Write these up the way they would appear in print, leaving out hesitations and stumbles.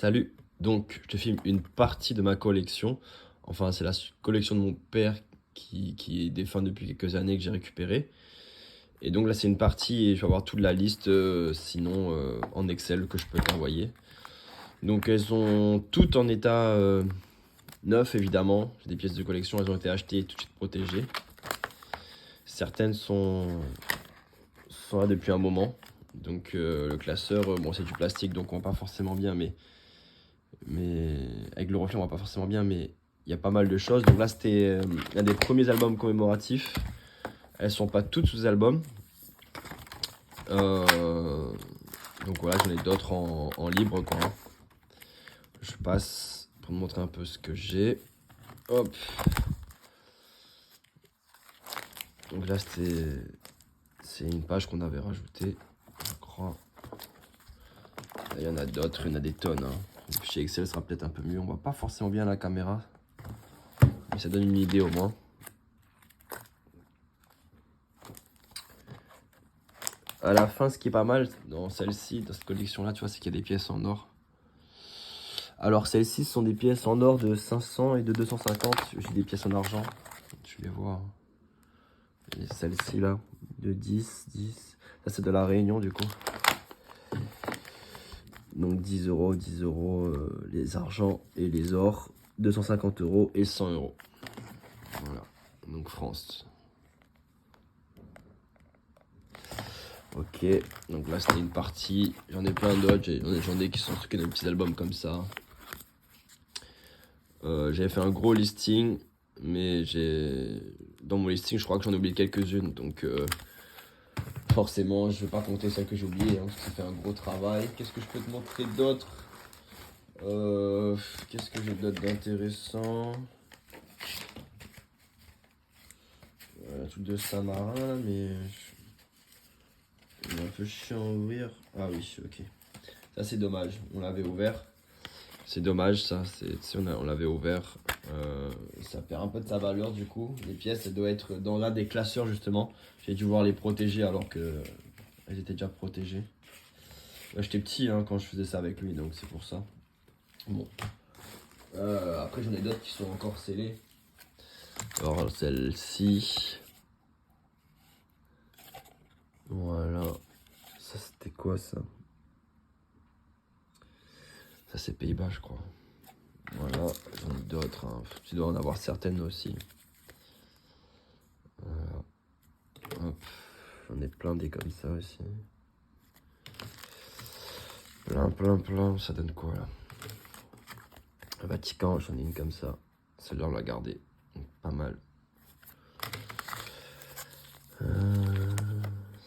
Salut, donc je te filme une partie de ma collection. Enfin, c'est la collection de mon père qui est défunt depuis quelques années que j'ai récupéré. Et donc là, c'est une partie et je vais avoir toute la liste, sinon en Excel que je peux t'envoyer. Donc elles sont toutes en état neuf, évidemment. C'est des pièces de collection, elles ont été achetées et tout de suite protégées. Certaines sont là depuis un moment. Donc le classeur, bon, c'est du plastique, donc on voit pas forcément bien, mais avec le reflet on voit pas forcément bien, mais il y a pas mal de choses. Donc là c'était un des premiers albums commémoratifs. Elles sont pas toutes sous album. Donc voilà, j'en ai d'autres en libre quoi. Je passe pour te montrer un peu ce que j'ai. Hop. Donc là c'est une page qu'on avait rajoutée, je crois. Il y en a d'autres, il y en a des tonnes. Le fichier Excel sera peut-être un peu mieux. On voit pas forcément bien la caméra, mais ça donne une idée au moins. À la fin, ce qui est pas mal dans celle-ci, dans cette collection-là, tu vois, c'est qu'il y a des pièces en or. Alors, celles-ci sont des pièces en or de 500 et de 250. J'ai des pièces en argent. Tu les vois. Et celle-ci, là, de 10. Ça, c'est de la Réunion, du coup. Donc, 10 euros, 10 euros, les argents et les ors. 250 euros et 100 euros. Voilà. Donc, France. Ok, donc là c'était une partie, j'en ai plein d'autres, j'en ai qui sont stockés dans des petits albums comme ça. J'avais fait un gros listing, mais dans mon listing je crois que j'en ai oublié quelques-unes, donc forcément je vais pas compter celles que j'ai oubliées, parce que ça fait un gros travail. Qu'est-ce que je peux te montrer d'autre? Qu'est-ce que j'ai d'autre d'intéressant? Un truc de Saint-Marin, mais il est un peu chiant à ouvrir. Ah oui, ok. Ça c'est dommage, on l'avait ouvert. C'est dommage ça, on l'avait ouvert. Ça perd un peu de sa valeur du coup. Les pièces, elles doivent être dans l'un des classeurs justement. J'ai dû voir les protéger alors que elles étaient déjà protégées. J'étais petit quand je faisais ça avec lui, donc c'est pour ça. Bon. Après j'en ai d'autres qui sont encore scellées. Alors celle-ci. Voilà. Ça c'était quoi ça? Ça c'est Pays-Bas je crois. Voilà, j'en ai d'autres. Tu dois en avoir certaines aussi. Voilà. Hop. J'en ai plein des comme ça aussi. Plein. Ça donne quoi là? Le Vatican, j'en ai une comme ça. Celle-là, on l'a gardée. Donc, pas mal.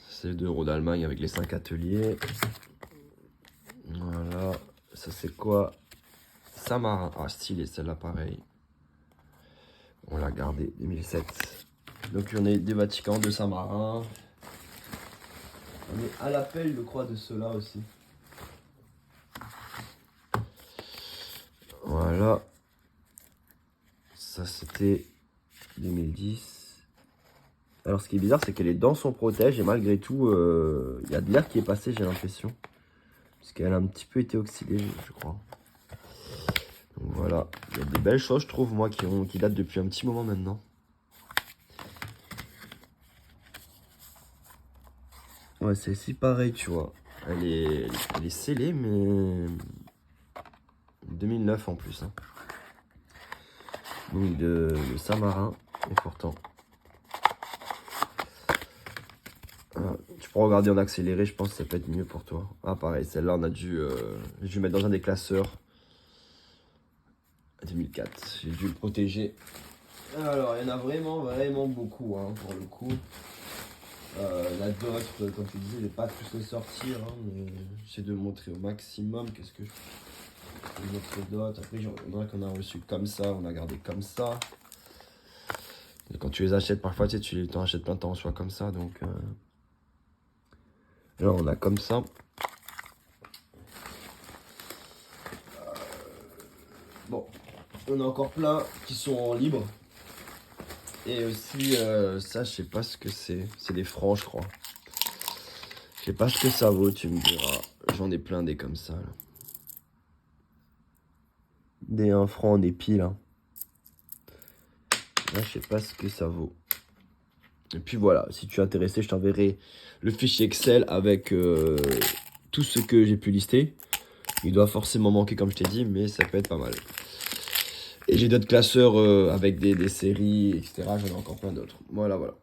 C'est le 2 euros d'Allemagne avec les 5 ateliers. Voilà. Ça, c'est quoi? Saint-Marin. Ah, stylé, celle-là, pareil. On l'a gardée, 2007. Donc, on est des Vatican, de Saint-Marin. On est à l'appel, je crois, de ceux-là aussi. Voilà. Ça, c'était 2010. Alors, ce qui est bizarre, c'est que les dents sont protègées et malgré tout, il y a de l'air qui est passé, j'ai l'impression. Parce qu'elle a un petit peu été oxydée, je crois. Donc voilà, il y a des belles choses, je trouve, moi, qui datent depuis un petit moment maintenant. Ouais, celle-ci, pareil, tu vois. Elle est scellée, mais 2009 en plus. Donc de Saint-Marin, et pourtant. Tu pourras regarder en accéléré, je pense que ça peut être mieux pour toi. Ah, pareil, celle-là, on a dû mettre dans un des classeurs. 2004, j'ai dû le protéger. Alors, il y en a vraiment beaucoup, pour le coup. La d'autres, comme tu disais, je vais pas tous les sortir, mais j'essaie de montrer au maximum qu'est-ce que je peux montrer d'autres. Après, il y en a qu'on a reçu comme ça, on a gardé comme ça. Et quand tu les achètes, parfois, tu t'en achètes plein, t'en reçois comme ça, donc... Là, on a comme ça. Bon, on a encore plein qui sont en libre. Et aussi, ça, je sais pas ce que c'est. C'est des francs, je crois. Je sais pas ce que ça vaut, tu me diras. J'en ai plein des comme ça, là. Des 1 franc, des piles. Hein. Là, je sais pas ce que ça vaut. Et puis voilà, si tu es intéressé, je t'enverrai le fichier Excel avec tout ce que j'ai pu lister. Il doit forcément manquer comme je t'ai dit, mais ça peut être pas mal. Et j'ai d'autres classeurs avec des séries, etc. J'en ai encore plein d'autres. Voilà, voilà.